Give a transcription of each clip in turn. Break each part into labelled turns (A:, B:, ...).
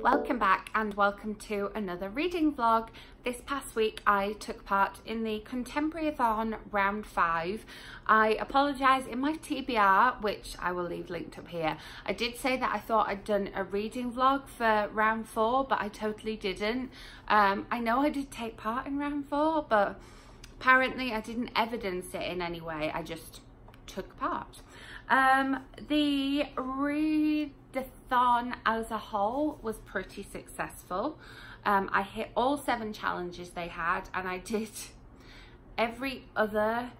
A: Welcome back and welcome to another reading vlog. This past week I took part in the Contemporary-A-Thon Round 5. I apologise, in my TBR, which I will leave linked up here, I did say that I thought I'd done a reading vlog for Round 4, but I totally didn't. I know I did take part in Round 4, but apparently I didn't evidence it in any way, I just took part. The readathon as a whole was pretty successful. I hit all 7 challenges they had, and I did every other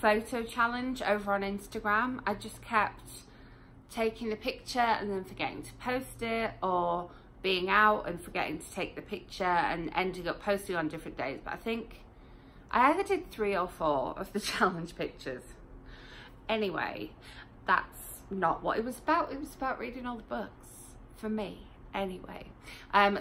A: photo challenge over on Instagram. I just kept taking the picture and then forgetting to post it, or being out and forgetting to take the picture and ending up posting on different days. But I think I either did 3 or 4 of the challenge pictures. Anyway, that's not what it was about. It was about reading all the books for me anyway.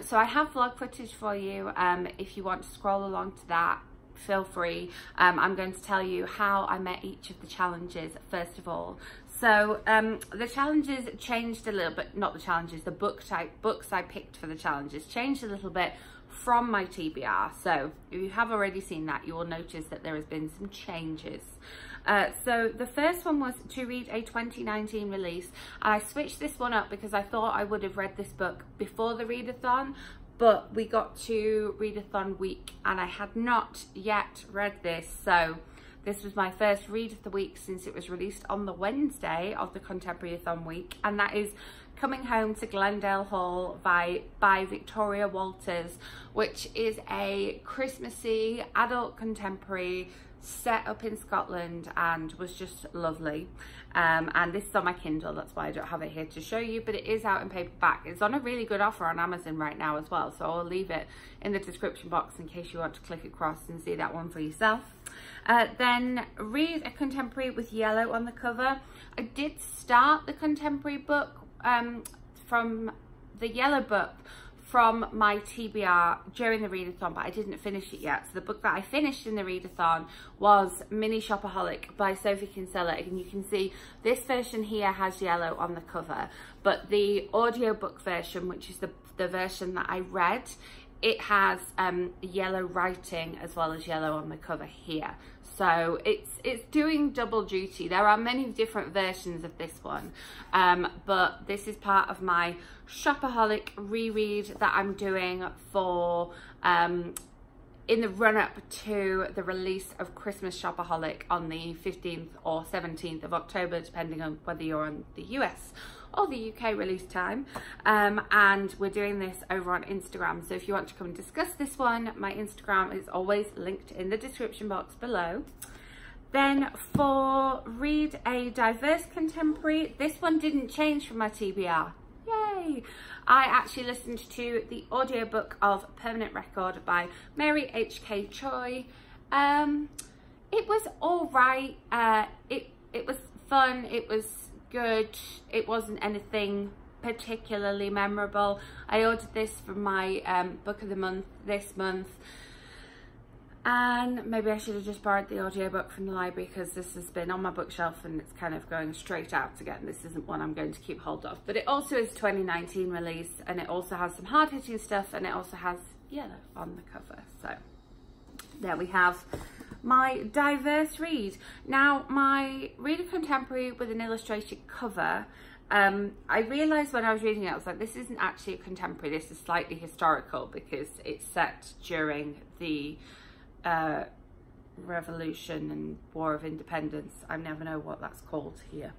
A: So I have vlog footage for you. If you want to scroll along to that, feel free. I'm going to tell you how I met each of the challenges first of all. So the challenges changed a little bit, not the challenges, the books I picked for the challenges changed a little bit from my TBR. So if you have already seen that, you will notice that there has been some changes. So the first one was to read a 2019 release, and I switched this one up because I thought I would have read this book before the readathon, but we got to readathon week and I had not yet read this, so this was my first read of the week since it was released on the Wednesday of the Contemporary-A-Thon week, and that is Coming Home to Glendale Hall by Victoria Walters, which is a Christmassy adult contemporary set up in Scotland and was just lovely. And this is on my Kindle, that's why I don't have it here to show you, but it is out in paperback. It's on a really good offer on Amazon right now as well, so I'll leave it in the description box in case you want to click across and see that one for yourself. Then read a contemporary with yellow on the cover. I did start the contemporary book from the yellow book from my TBR during the readathon, but I didn't finish it yet. So the book that I finished in the readathon was Mini Shopaholic by Sophie Kinsella, and you can see this version here has yellow on the cover, but the audiobook version, which is the version that I read, it has yellow writing as well as yellow on the cover here. So it's doing double duty. There are many different versions of this one, but this is part of my Shopaholic reread that I'm doing for in the run-up to the release of Christmas Shopaholic on the 15th or 17th of October, depending on whether you're on the US or the UK release time. And we're doing this over on Instagram, so if you want to come and discuss this one, my Instagram is always linked in the description box below. Then for read a diverse contemporary, this one didn't change from my TBR. Yay! I actually listened to the audiobook of Permanent Record by Mary H.K. Choi. It was all right. It was fun. It was good. It wasn't anything particularly memorable. I ordered this for my book of the month this month, and maybe I should have just borrowed the audiobook from the library, because this has been on my bookshelf and it's kind of going straight out again. This isn't one I'm going to keep hold of, but it also is 2019 release, and it also has some hard-hitting stuff, and it also has yellow on the cover. So there we have my diverse read. Now, my read a contemporary with an illustrated cover, I realised when I was reading it, I was like, this isn't actually a contemporary, this is slightly historical, because it's set during the Revolution and War of Independence. I never know what that's called here.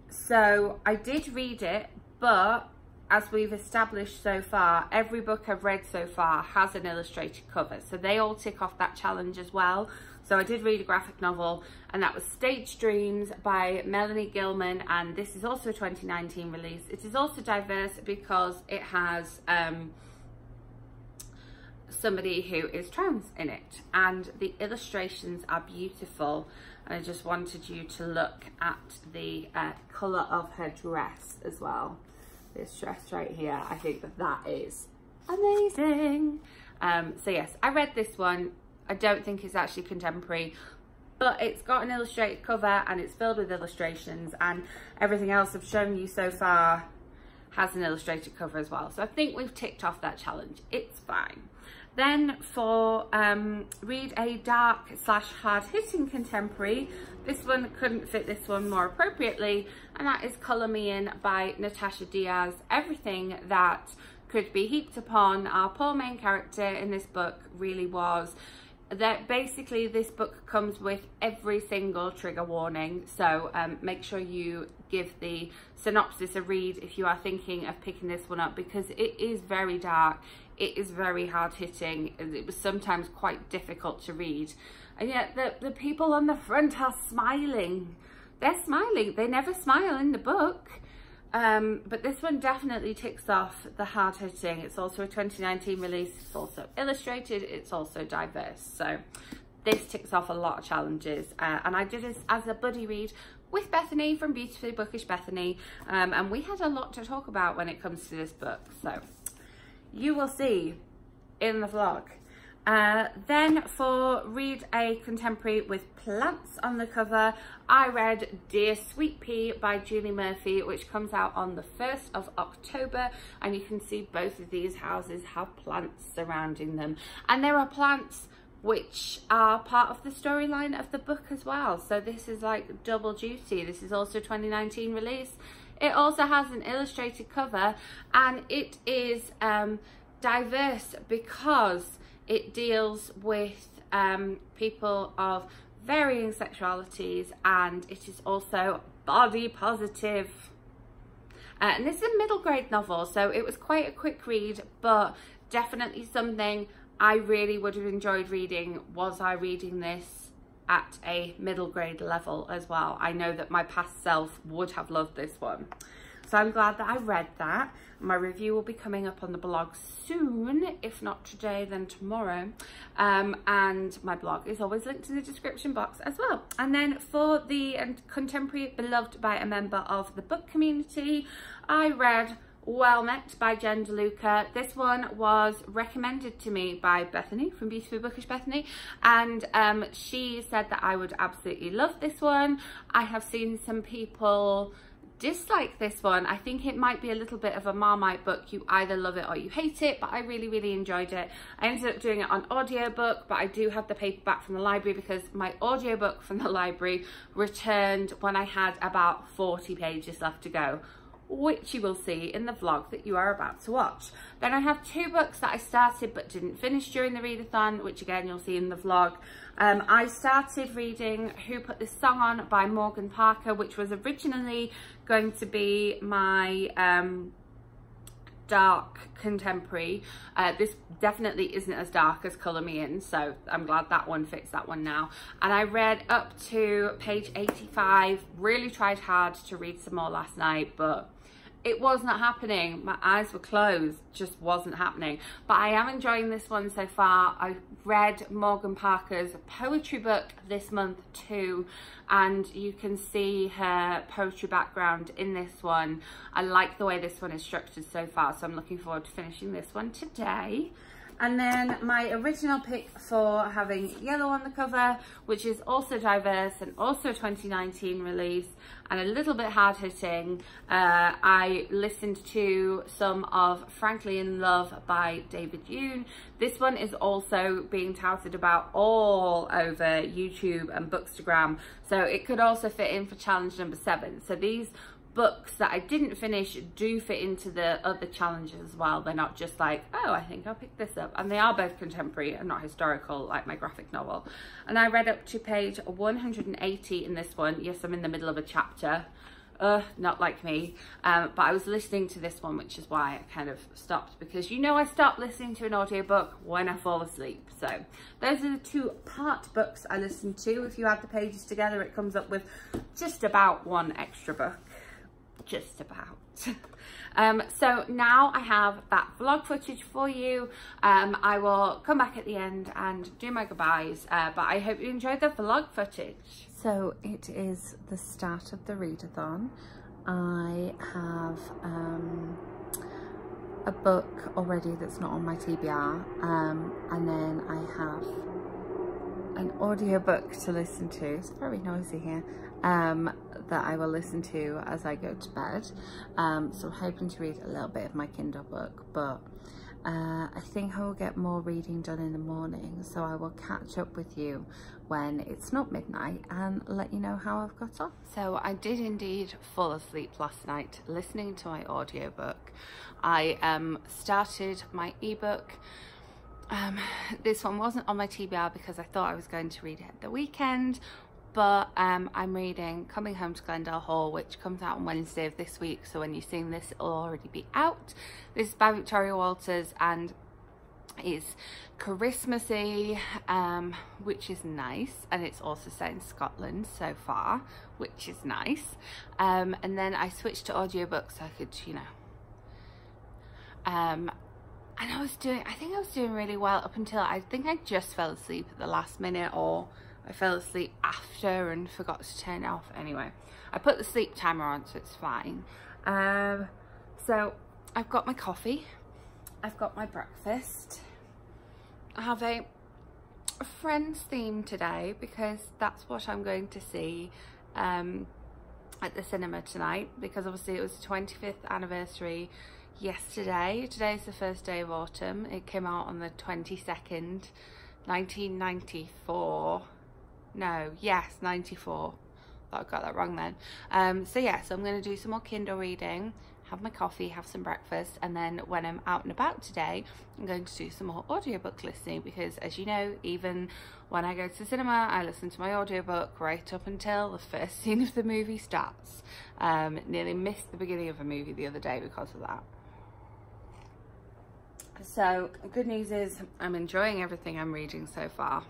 A: So I did read it, but as we've established so far, every book I've read so far has an illustrated cover, so they all tick off that challenge as well. So I did read a graphic novel, and that was Stage Dreams by Melanie Gilman, and this is also a 2019 release. It is also diverse because it has somebody who is trans in it, and the illustrations are beautiful. And I just wanted you to look at the colour of her dress as well. This dress right here, I think that is amazing. So yes, I read this one. I don't think it's actually contemporary, but it's got an illustrated cover and it's filled with illustrations, and everything else I've shown you so far has an illustrated cover as well. So I think we've ticked off that challenge. It's fine. Then for read a dark / hard-hitting contemporary, this one couldn't fit this one more appropriately, and that is Colour Me In by Natasha Diaz. Everything that could be heaped upon our poor main character in this book really was. That basically this book comes with every single trigger warning, so make sure you give the synopsis a read if you are thinking of picking this one up, because it is very dark, it is very hard-hitting, it was sometimes quite difficult to read, and yet the people on the front are smiling. They're smiling. They never smile in the book. But this one definitely ticks off the hard-hitting. It's also a 2019 release, it's also illustrated, it's also diverse. So this ticks off a lot of challenges. And I did this as a buddy read with Bethany from Beautifully Bookish Bethany. And we had a lot to talk about when it comes to this book. So you will see in the vlog. Then for read a contemporary with plants on the cover, I read Dear Sweet Pea by Julie Murphy, which comes out on the 1st of October, and you can see both of these houses have plants surrounding them, and there are plants which are part of the storyline of the book as well. So this is like double duty. This is also a 2019 release. It also has an illustrated cover, and it is diverse because it deals with people of varying sexualities, and it is also body positive. And this is a middle grade novel, so it was quite a quick read, but definitely something I really would have enjoyed reading was I reading this at a middle grade level as well. I know that my past self would have loved this one. So I'm glad that I read that. My review will be coming up on the blog soon, if not today, then tomorrow. And my blog is always linked in the description box as well. And then for the contemporary beloved by a member of the book community, I read Well Met by Jen DeLuca. This one was recommended to me by Bethany from Beautifully Bookish Bethany, and she said that I would absolutely love this one. I have seen some people dislike this one. I think it might be a little bit of a Marmite book. You either love it or you hate it, but I really enjoyed it. I ended up doing it on audiobook, but I do have the paperback from the library because my audiobook from the library returned when I had about 40 pages left to go, which you will see in the vlog that you are about to watch. Then I have two books that I started but didn't finish during the readathon, which again you'll see in the vlog. I started reading Who Put This Song On by Morgan Parker, which was originally going to be my dark contemporary. This definitely isn't as dark as Colour Me In, so I'm glad that one fits that one now. And I read up to page 85, really tried hard to read some more last night, but it was not happening. My eyes were closed, just wasn't happening. But I am enjoying this one so far. I read Morgan Parker's poetry book this month too, and you can see her poetry background in this one. I like the way this one is structured so far, so I'm looking forward to finishing this one today. And then my original pick for having yellow on the cover, which is also diverse and also a 2019 release and a little bit hard-hitting. I listened to some of Frankly in Love by David Yoon. This one is also being touted about all over YouTube and Bookstagram, so it could also fit in for challenge number 7. So these books that I didn't finish do fit into the other challenges as well. They're not just like, oh, I think I'll pick this up, and they are both contemporary and not historical like my graphic novel. And I read up to page 180 in this one. Yes, I'm in the middle of a chapter, not like me, but I was listening to this one, which is why I kind of stopped, because you know I stopped listening to an audiobook when I fall asleep. So those are the two part books I listened to. If you add the pages together, it comes up with just about one extra book. Just about. So now I have that vlog footage for you. I will come back at the end and do my goodbyes, but I hope you enjoyed the vlog footage. So it is the start of the readathon. I have a book already that's not on my TBR, and then I have an audiobook to listen to. It's very noisy here. that I will listen to as I go to bed. So I'm hoping to read a little bit of my Kindle book, but I think I will get more reading done in the morning, so I will catch up with you when it's not midnight and let you know how I've got on. So I did indeed fall asleep last night listening to my audiobook. I started my ebook. This one wasn't on my TBR because I thought I was going to read it at the weekend, but I'm reading Coming Home to Glendale Hall, which comes out on Wednesday of this week, so when you're seeing this it'll already be out. This is by Victoria Walters and it's Christmassy, which is nice, and it's also set in Scotland so far, which is nice. And then I switched to audiobook so I could, you know, and I think I was doing really well up until I think I just fell asleep at the last minute, or I fell asleep after and forgot to turn it off. Anyway, I put the sleep timer on, so it's fine. So I've got my coffee, I've got my breakfast. I have a Friends theme today because that's what I'm going to see at the cinema tonight, because obviously it was the 25th anniversary yesterday. Today's the first day of autumn. It came out on the 22nd, 1994. No, yes, 94. Thought I got that wrong then. So yeah, so I'm going to do some more Kindle reading, have my coffee, have some breakfast, and then when I'm out and about today, I'm going to do some more audiobook listening, because as you know, even when I go to the cinema, I listen to my audiobook right up until the first scene of the movie starts. Nearly missed the beginning of a movie the other day because of that. So good news is I'm enjoying everything I'm reading so far,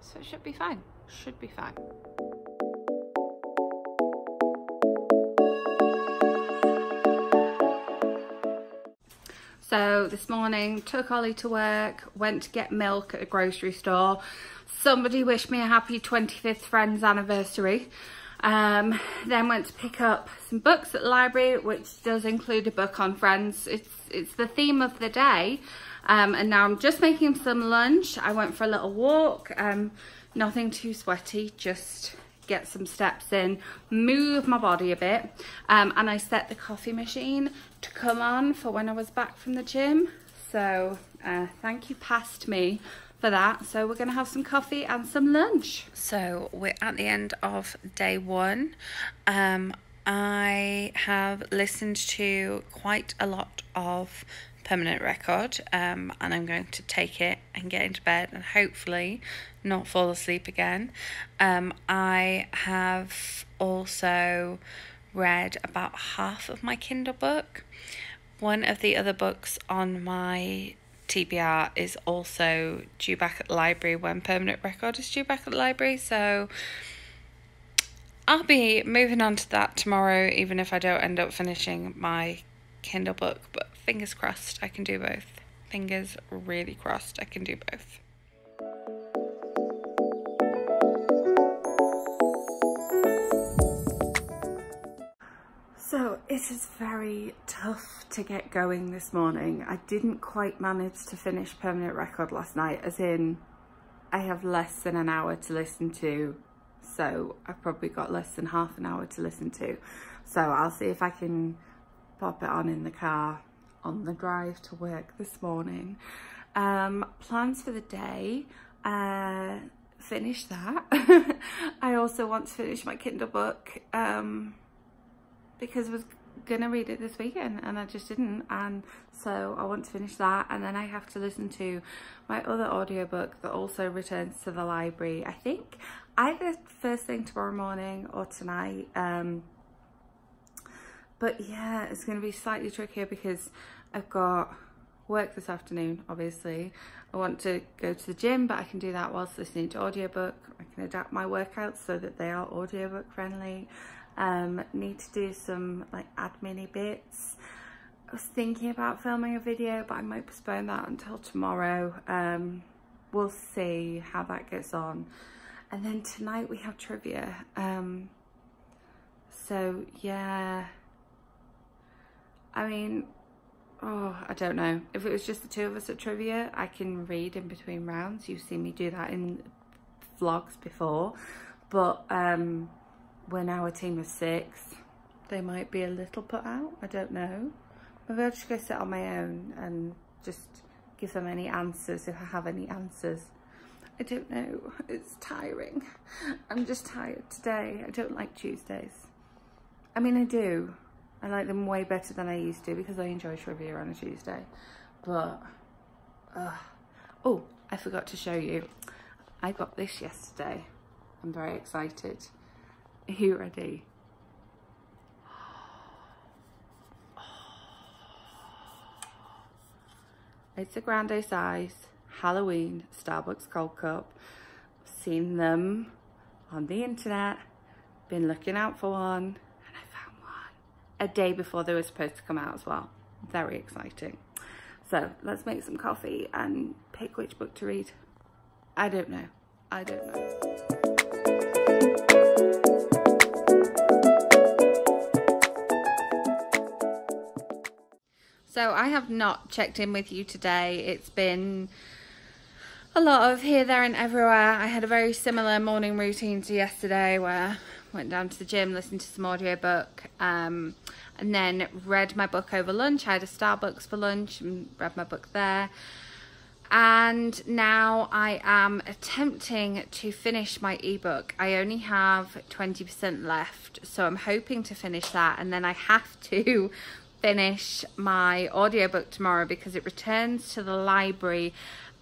A: so it should be fine. Should be fine. So this morning, took Ollie to work, went to get milk at a grocery store. Somebody wished me a happy 25th Friends anniversary. Then went to pick up some books at the library, which does include a book on Friends. It's the theme of the day. And now I'm just making some lunch. I went for a little walk. Nothing too sweaty, just get some steps in, move my body a bit. And I set the coffee machine to come on for when I was back from the gym. So thank you past me for that. So we're gonna have some coffee and some lunch. So we're at the end of day one. I have listened to quite a lot of Permanent Record, and I'm going to take it and get into bed and hopefully not fall asleep again. I have also read about half of my Kindle book. One of the other books on my TBR is also due back at the library when Permanent Record is due back at the library, so I'll be moving on to that tomorrow, even if I don't end up finishing my Kindle book, but fingers crossed I can do both. Fingers really crossed I can do both. So it is very tough to get going this morning. I didn't quite manage to finish Permanent Record last night, as in I have less than an hour to listen to, so I've probably got less than half an hour to listen to. So I'll see if I can pop it on in the car on the drive to work this morning. Plans for the day, finish that. I also want to finish my Kindle book because I was gonna read it this weekend and I just didn't, and so I want to finish that, and then I have to listen to my other audiobook that also returns to the library, I think either first thing tomorrow morning or tonight. But yeah, it's going to be slightly trickier because I've got work this afternoon, obviously. I want to go to the gym, but I can do that whilst listening to audiobook. I can adapt my workouts so that they are audiobook friendly. Need to do some like admin-y bits. I was thinking about filming a video, but I might postpone that until tomorrow. We'll see how that gets on. And then tonight we have trivia. So yeah, I mean, oh, I don't know. If it was just the two of us at trivia, I can read in between rounds. You've seen me do that in vlogs before. But we're now a team of 6. They might be a little put out, I don't know. Maybe I'll just go sit on my own and just give them any answers if I have any answers. I don't know, it's tiring. I'm just tired today. I don't like Tuesdays. I mean, I do. I like them way better than I used to because I enjoy trivia on a Tuesday. But, oh, I forgot to show you. I got this yesterday. I'm very excited. Are you ready? It's a grande size Halloween Starbucks cold cup. Seen them on the internet, been looking out for one, and I found one a day before they were supposed to come out as well. Very exciting. So let's make some coffee and pick which book to read. I don't know. I don't know. So I have not checked in with you today. It's been a lot of here, there and everywhere. I had a very similar morning routine to yesterday where I went down to the gym, listened to some audiobook, and then read my book over lunch. I had a Starbucks for lunch and read my book there. And now I am attempting to finish my ebook. I only have 20% left, so I'm hoping to finish that, and then I have to finish my audiobook tomorrow because it returns to the library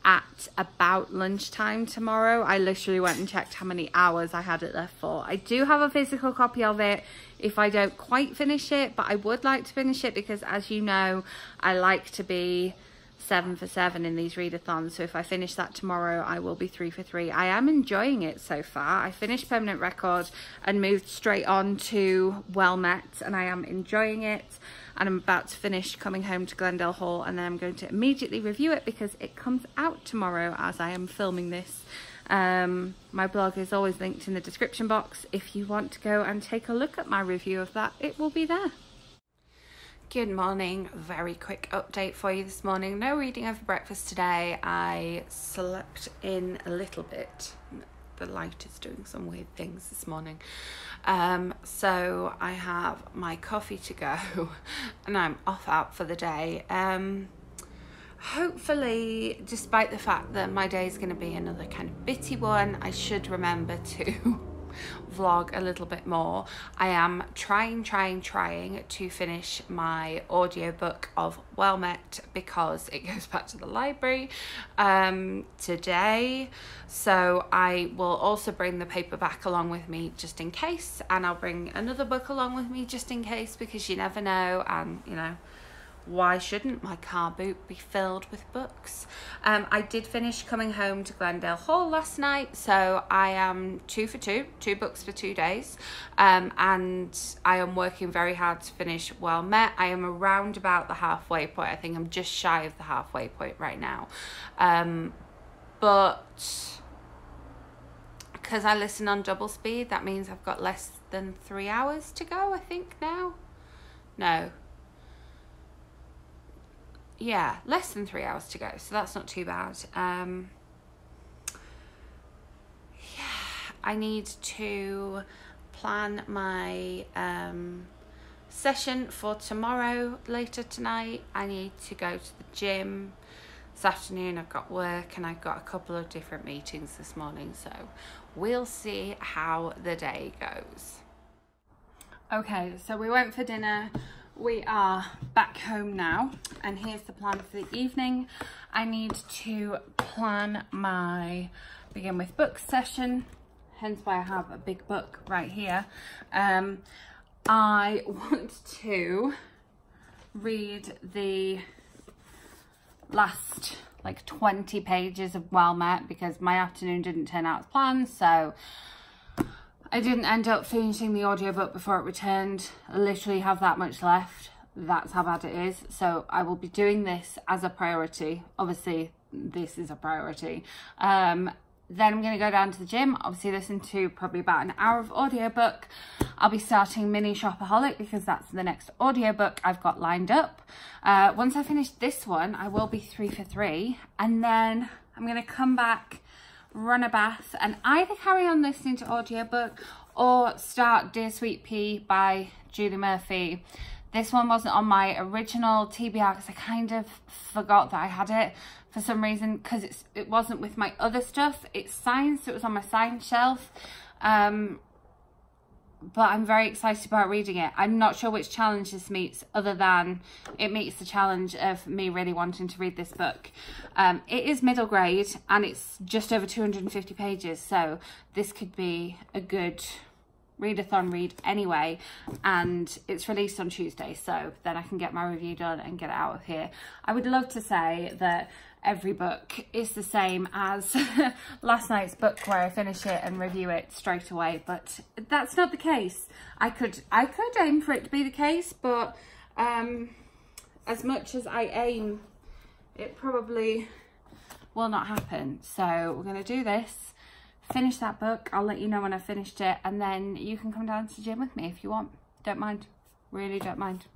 A: at about lunchtime tomorrow. I literally went and checked how many hours I had it left for. I do have a physical copy of it if I don't quite finish it, but I would like to finish it because, as you know, I like to be 7 for 7 in these readathons. So if I finish that tomorrow, I will be 3 for 3. I am enjoying it so far. I finished Permanent Record and moved straight on to Well Met, and I am enjoying it. And I'm about to finish Coming Home to Glendale Hall, and then I'm going to immediately review it because it comes out tomorrow as I am filming this. My blog is always linked in the description box. If you want to go and take a look at my review of that, it will be there. Good morning. Very quick update for you this morning. No reading over breakfast today. I slept in a little bit. The light is doing some weird things this morning. So I have my coffee to go and I'm off out for the day. Hopefully, despite the fact that my day is going to be another kind of bitty one, I should remember to vlog a little bit more. I am trying to finish my audiobook of Well Met because it goes back to the library today, so I will also bring the paperback along with me just in case, and I'll bring another book along with me just in case, because you never know, and you know, why shouldn't my car boot be filled with books? I did finish Coming Home to Glendale Hall last night, so I am 2 for 2 books for 2 days, and I am working very hard to finish Well Met. I am around about the halfway point. I think I'm just shy of the halfway point right now, but because I listen on double speed, that means I've got less than 3 hours to go, I think now. No. Yeah, less than 3 hours to go, so that's not too bad. Yeah, I need to plan my session for tomorrow later tonight. I need to go to the gym this afternoon. I've got work and I've got a couple of different meetings this morning, so we'll see how the day goes. Okay, so we went for dinner. We are back home now, and here's the plan for the evening. I need to plan my Begin With Books session, hence why I have a big book right here. I want to read the last like 20 pages of Well Met because my afternoon didn't turn out as planned, so I didn't end up finishing the audiobook before it returned. I literally have that much left. That's how bad it is. So I will be doing this as a priority. Obviously, this is a priority. Then I'm going to go down to the gym, obviously listen to probably about an hour of audiobook. I'll be starting Mini Shopaholic because that's the next audiobook I've got lined up. Once I finish this one, I will be 3 for 3. And then I'm going to come back, run a bath, and either carry on listening to audiobook or start Dear Sweet Pea by Julie Murphy. This one wasn't on my original TBR because I kind of forgot that I had it for some reason, because it wasn't with my other stuff. It's science, so it was on my science shelf. But I'm very excited about reading it. I'm not sure which challenge this meets, other than it meets the challenge of me really wanting to read this book. It is middle grade and it's just over 250 pages, so this could be a good read-a-thon read anyway, and it's released on Tuesday, so then I can get my review done and get it out of here. I would love to say that every book is the same as last night's book, where I finish it and review it straight away, but that's not the case. I could aim for it to be the case, but as much as I aim, it probably will not happen. So we're going to do this, finish that book. I'll let you know when I've finished it, and then you can come down to the gym with me if you want. Don't mind, really don't mind.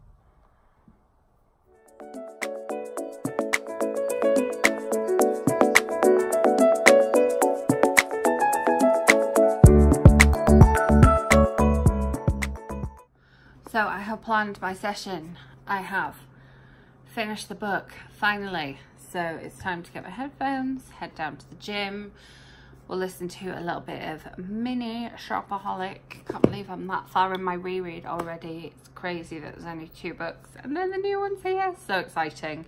A: So I have planned my session. I have finished the book, finally. So it's time to get my headphones, head down to the gym. We'll listen to a little bit of mini Shopaholic. Can't believe I'm that far in my reread already. It's crazy that there's only 2 books and then the new one's here. So exciting.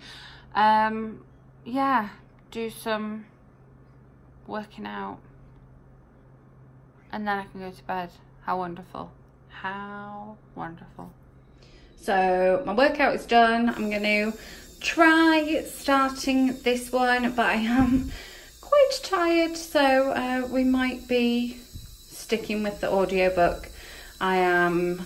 A: Yeah, do some working out and then I can go to bed. How wonderful. How wonderful. So my workout is done. I'm going to try starting this one, but I am quite tired, so we might be sticking with the audiobook. I am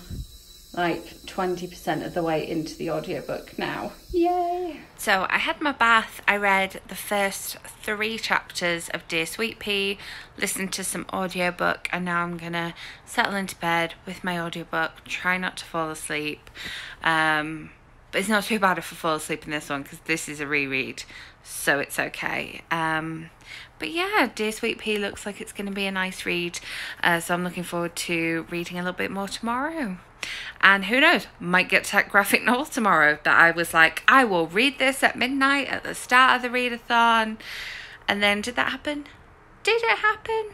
A: like 20% of the way into the audiobook now. Yay! So I had my bath, I read the first 3 chapters of Dear Sweet Pea, listened to some audiobook, and now I'm gonna settle into bed with my audiobook, try not to fall asleep. But it's not too bad if I fall asleep in this one because this is a reread, so it's okay. But yeah, Dear Sweet Pea looks like it's going to be a nice read, so I'm looking forward to reading a little bit more tomorrow. And who knows, might get to that graphic novel tomorrow that I was like, I will read this at midnight at the start of the read-a-thon. And then did that happen? Did it happen?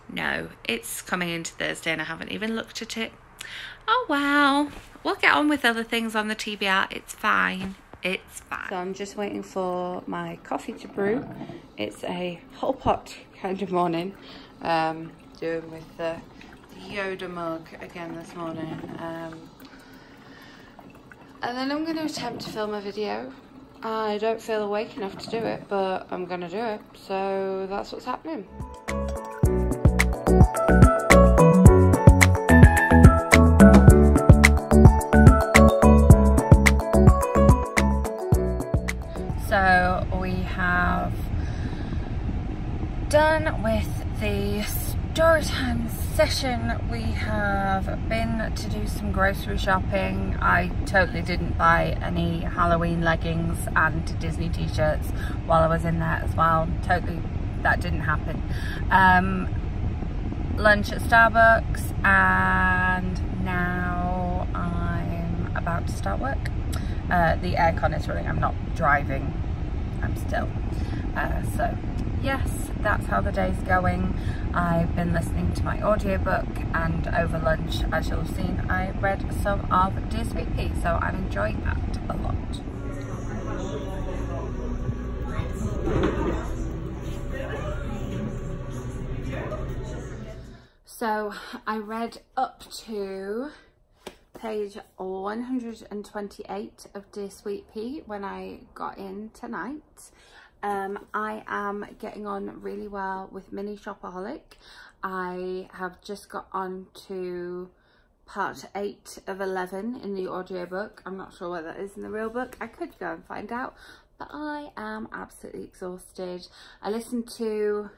A: No, it's coming into Thursday and I haven't even looked at it. Oh wow, we'll get on with other things on the TBR. It's fine. It's fine. So I'm just waiting for my coffee to brew. It's a whole pot kind of morning. Doing with the Yoda mug again this morning. And then I'm going to attempt to film a video. I don't feel awake enough to do it, but I'm going to do it. So that's what's happening. So we have done with the storytime session. We have been to do some grocery shopping. I totally didn't buy any Halloween leggings and Disney t-shirts while I was in there as well. Totally, that didn't happen. Lunch at Starbucks, and now I'm about to start work. The aircon is running. I'm not driving, I'm still. So yes, that's how the day's going. I've been listening to my audiobook, and over lunch, as you'll have seen, I read some of Dear Sweet Pea, so I'm enjoying that a lot. So I read up to page 128 of Dear Sweet Pea when I got in tonight. I am getting on really well with Mini Shopaholic. I have just got on to part 8 of 11 in the audiobook. I'm not sure what that is in the real book. I could go and find out, but I am absolutely exhausted. I listened to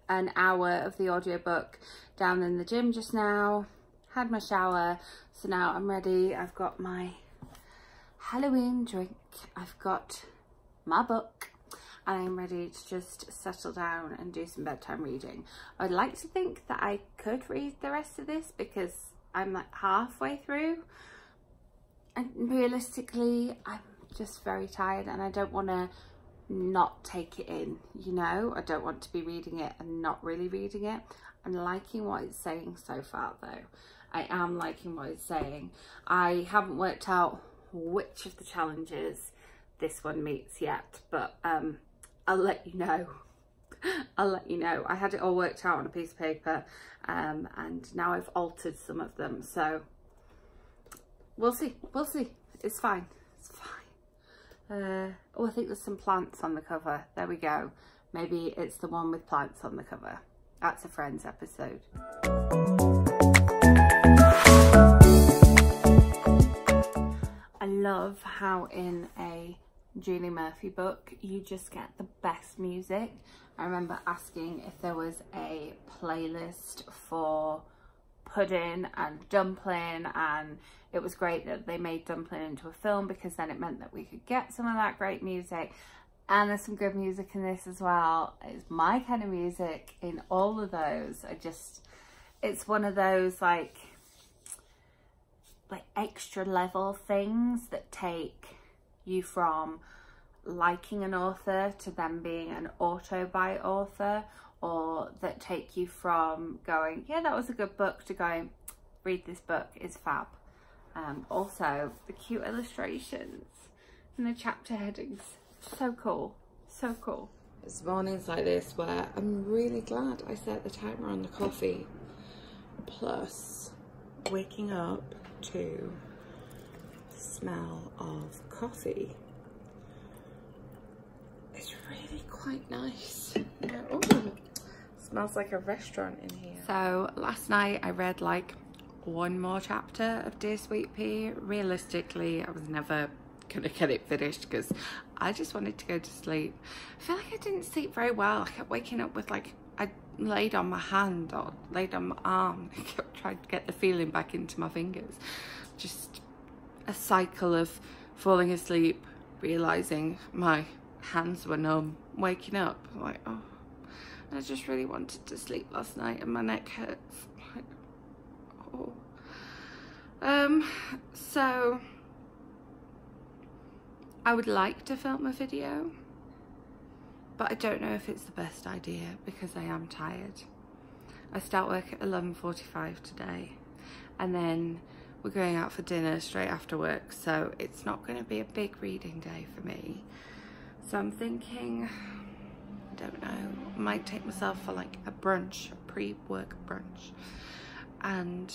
A: an hour of the audiobook down in the gym just now, had my shower, so now I'm ready. I've got my Halloween drink, I've got my book, I'm ready to just settle down and do some bedtime reading. I'd like to think that I could read the rest of this because I'm like halfway through, and realistically I'm just very tired and I don't want to not take it in, you know. I don't want to be reading it and not really reading it. I'm liking what it's saying so far though. I am liking what it's saying. I haven't worked out which of the challenges this one meets yet, but I'll let you know. I'll let you know. I had it all worked out on a piece of paper, and now I've altered some of them, so we'll see. We'll see. It's fine. It's fine. Oh, I think there's some plants on the cover. There we go. Maybe it's the one with plants on the cover. That's a Friends episode. I love how in a Julie Murphy book you just get the best music. I remember asking if there was a playlist for pudding and dumpling, and it was great that they made dumpling into a film because then it meant that we could get some of that great music. And there's some good music in this as well. It's my kind of music in all of those. It's one of those like extra level things that take you from liking an author to them being an auto by author, or that take you from going, yeah, that was a good book, to going, read this book, is fab. Also the cute illustrations and the chapter headings, so cool, so cool. It's mornings like this where I'm really glad I set the timer on the coffee, plus waking up to the smell of coffee. It's really quite nice. Oh, smells like a restaurant in here. So last night I read like one more chapter of Dear Sweet Pea. Realistically, I was never gonna get it finished because I just wanted to go to sleep. I feel like I didn't sleep very well. I kept waking up with like, I laid on my hand or laid on my arm. I kept trying to get the feeling back into my fingers. Just a cycle of falling asleep, realizing my hands were numb, waking up like, oh, I just really wanted to sleep last night and my neck hurts. Like, oh. So I would like to film a video, but I don't know if it's the best idea because I am tired. I start work at 11:45 today, and then we're going out for dinner straight after work, so it's not going to be a big reading day for me. So I'm thinking, I don't know, I might take myself for like a brunch, a pre-work brunch, and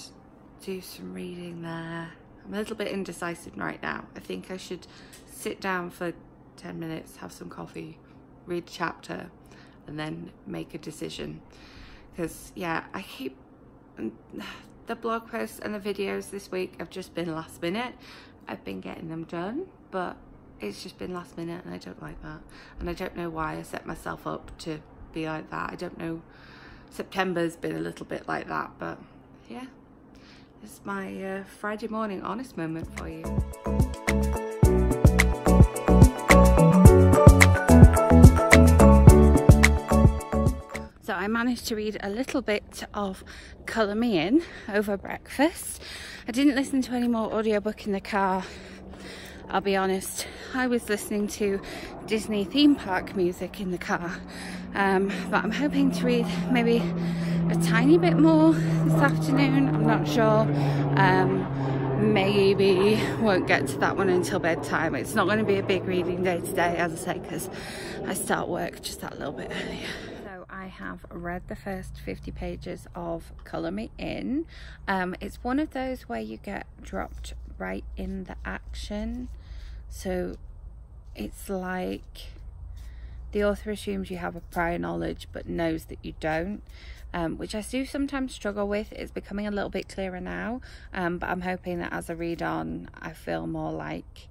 A: do some reading there. I'm a little bit indecisive right now. I think I should sit down for 10 minutes, have some coffee, read a chapter, and then make a decision. Because yeah, I keep, the blog posts and the videos this week have just been last minute. I've been getting them done, but it's just been last minute and I don't like that. And I don't know why I set myself up to be like that. I don't know. September's been a little bit like that, but yeah. It's my Friday morning honest moment for you. So I managed to read a little bit of Colour Me In over breakfast. I didn't listen to any more audiobook in the car, I'll be honest. I was listening to Disney theme park music in the car, but I'm hoping to read maybe a tiny bit more this afternoon. I'm not sure. Maybe won't get to that one until bedtime. It's not going to be a big reading day today, as I say, because I start work just that little bit earlier. I have read the first 50 pages of Colour Me In. It's one of those where you get dropped right in the action, so it's like the author assumes you have a prior knowledge but knows that you don't, which I do sometimes struggle with. It's becoming a little bit clearer now, but I'm hoping that as I read on I feel more like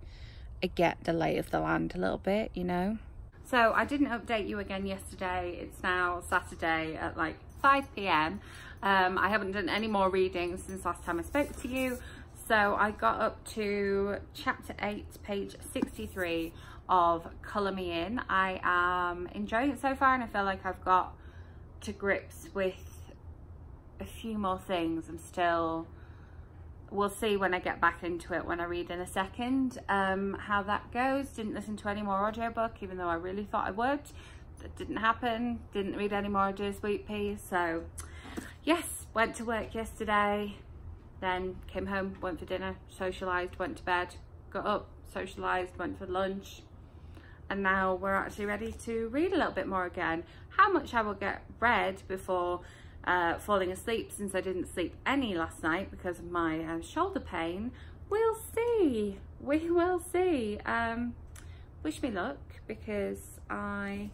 A: I get the lay of the land a little bit, you know. So I didn't update you again yesterday. It's now Saturday at like 5 p.m. I haven't done any more reading since last time I spoke to you. So I got up to chapter 8, page 63 of Colour Me In. I am enjoying it so far, and I feel like I've got to grips with a few more things. I'm still, we'll see when I get back into it, when I read in a second, how that goes. Didn't listen to any more audiobook, even though I really thought I would. That didn't happen. Didn't read any more Dear Sweet Pea. So yes, went to work yesterday, then came home, went for dinner, socialised, went to bed, got up, socialised, went for lunch, and now we're actually ready to read a little bit more again. How much I will get read before falling asleep, since I didn't sleep any last night because of my shoulder pain, we'll see. We will see. Wish me luck, because I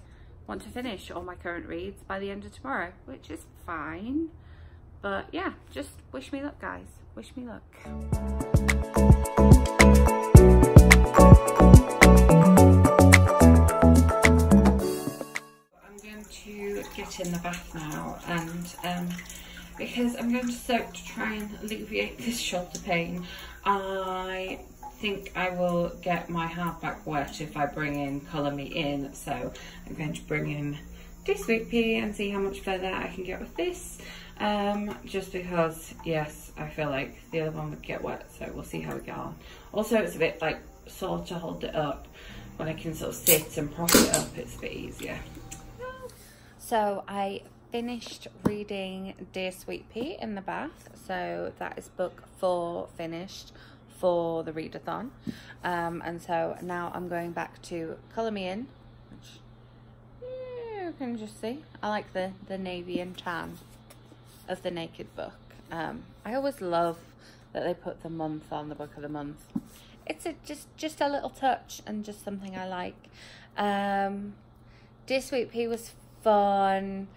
A: want to finish all my current reads by the end of tomorrow, which is fine. But yeah, just wish me luck, guys. Wish me luck. To get in the bath now, and because I'm going to soak to try and alleviate this shoulder pain. I think I will get my hardback wet if I bring in Colour Me In, so I'm going to bring in Dear Sweet Pea and see how much further I can get with this, just because, yes, I feel like the other one would get wet, so we'll see how we get on. Also, it's a bit like sore to hold it up. When I can sort of sit and prop it up, it's a bit easier. So I finished reading Dear Sweet Pea in the bath, so that is book 4 finished for the readathon, and so now I'm going back to Colour Me In, which you can just see. I like the navy and tan of the naked book. I always love that they put the month on the book of the month. It's just a little touch and just something I like. Dear Sweet Pea was fun.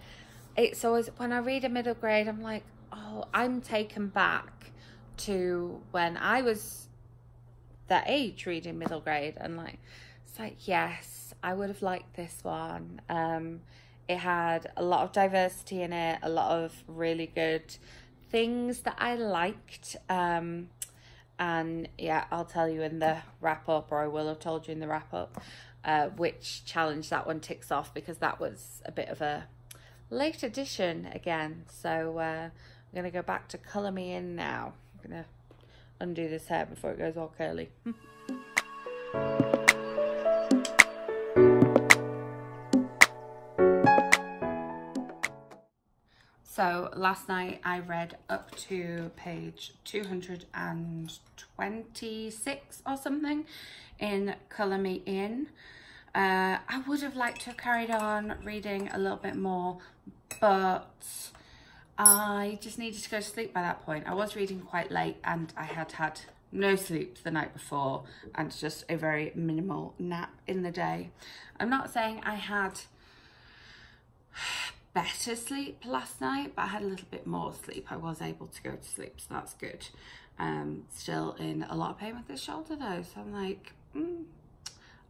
A: It's always, when I read a middle grade, I'm like, oh, I'm taken back to when I was that age reading middle grade, and like, it's like, yes, I would have liked this one. It had a lot of diversity in it, a lot of really good things that I liked, and yeah, I'll tell you in the wrap up, or I will have told you in the wrap up, which challenge that one ticks off, because that was a bit of a late edition again. So I'm going to go back to Colour Me In now. I'm going to undo this hair before it goes all curly. So last night I read up to page 226 or something in Colour Me In. I would have liked to have carried on reading a little bit more, but I just needed to go to sleep by that point. I was reading quite late, and I had had no sleep the night before and just a very minimal nap in the day. I'm not saying I had better sleep last night, but I had a little bit more sleep. I was able to go to sleep, so that's good. Still in a lot of pain with this shoulder though, so I'm like,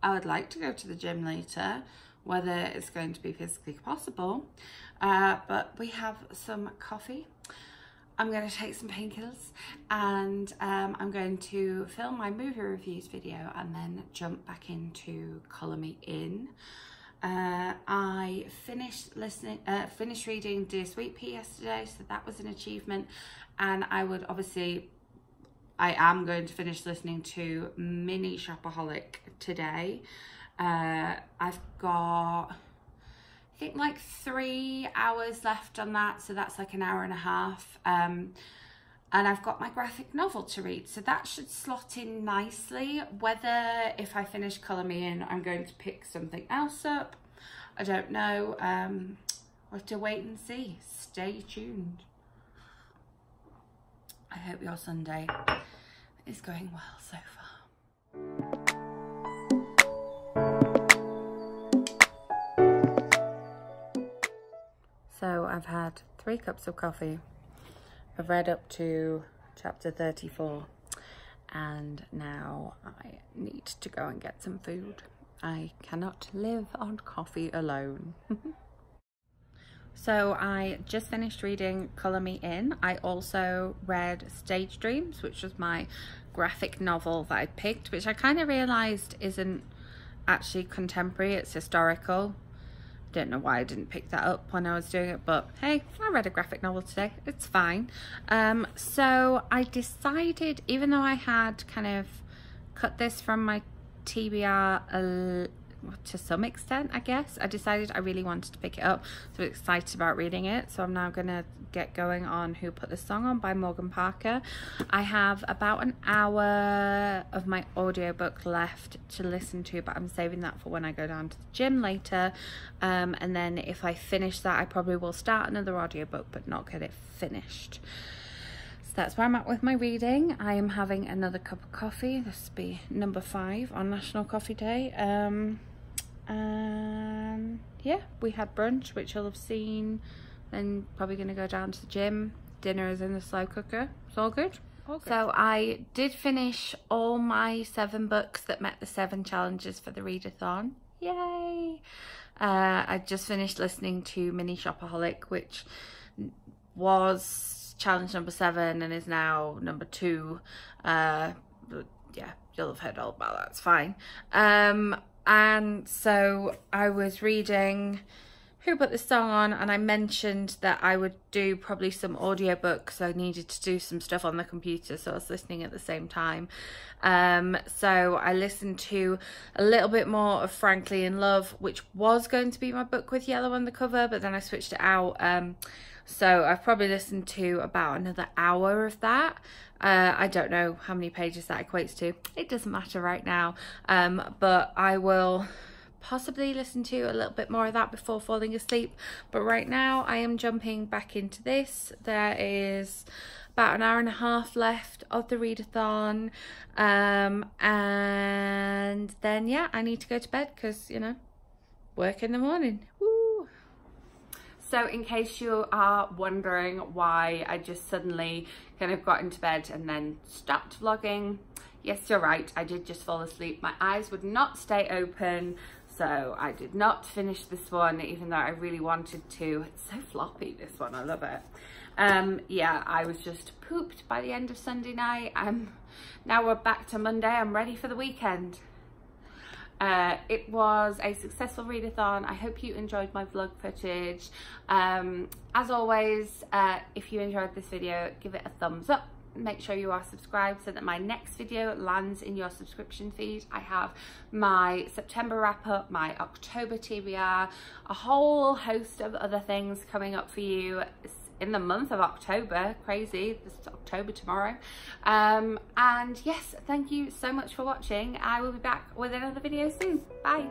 A: I would like to go to the gym later, whether it's going to be physically possible, but we have some coffee. I'm going to take some painkillers, and I'm going to film my movie reviews video and then jump back into Colour Me In. I finished reading Dear Sweet Pea yesterday, so that was an achievement, and I am going to finish listening to Mini Shopaholic today. I've got, I think, like 3 hours left on that, so that's like an hour and a half. And I've got my graphic novel to read, so that should slot in nicely. Whether, if I finish Colour Me In, I'm going to pick something else up, I don't know. We'll have to wait and see. Stay tuned. I hope your Sunday is going well so far. So I've had 3 cups of coffee. I've read up to chapter 34, and now I need to go and get some food. I cannot live on coffee alone. So I just finished reading Colour Me In. I also read Stage Dreams, which was my graphic novel that I picked, which I kind of realised isn't actually contemporary, it's historical. Don't know why I didn't pick that up when I was doing it, but hey, I read a graphic novel today, it's fine. So I decided, even though I had kind of cut this from my TBR to some extent, I guess, I decided I really wanted to pick it up, so I'm excited about reading it. So I'm now gonna get going on Who Put the Song On by Morgan Parker. I have about an hour of my audiobook left to listen to, but I'm saving that for when I go down to the gym later, and then if I finish that, I probably will start another audiobook but not get it finished. So that's where I'm at with my reading. I am having another cup of coffee. This will be number 5 on National Coffee Day. And yeah, we had brunch, which you'll have seen. Then probably going to go down to the gym. Dinner is in the slow cooker. It's all good. All good. So I did finish all my 7 books that met the 7 challenges for the readathon. Yay! I just finished listening to Mini Shopaholic, which was challenge number 7 and is now number 2. Yeah, you'll have heard all about that. It's fine. And so I was reading Who Put the Song On, and I mentioned that I would do probably some audiobooks. I needed to do some stuff on the computer, so I was listening at the same time. So I listened to a little bit more of Frankly in Love, which was going to be my book with yellow on the cover, but then I switched it out. So I've probably listened to about another hour of that. I don't know how many pages that equates to. It doesn't matter right now. But I will possibly listen to a little bit more of that before falling asleep. But right now I am jumping back into this. There is about an hour and a half left of the readathon. And then, yeah, I need to go to bed because, you know, work in the morning. Woo! So in case you are wondering why I just suddenly kind of got into bed and then stopped vlogging, yes, you're right, I did just fall asleep. My eyes would not stay open, so I did not finish this one, even though I really wanted to. It's so floppy, this one, I love it. Yeah, I was just pooped by the end of Sunday night. Now we're back to Monday, I'm ready for the weekend. It was a successful readathon. I hope you enjoyed my vlog footage. As always, if you enjoyed this video, give it a thumbs up. Make sure you are subscribed so that my next video lands in your subscription feed. I have my September wrap up, my October TBR, a whole host of other things coming up for you in the month of October. Crazy, this is October tomorrow. And yes, thank you so much for watching. I will be back with another video soon. Bye.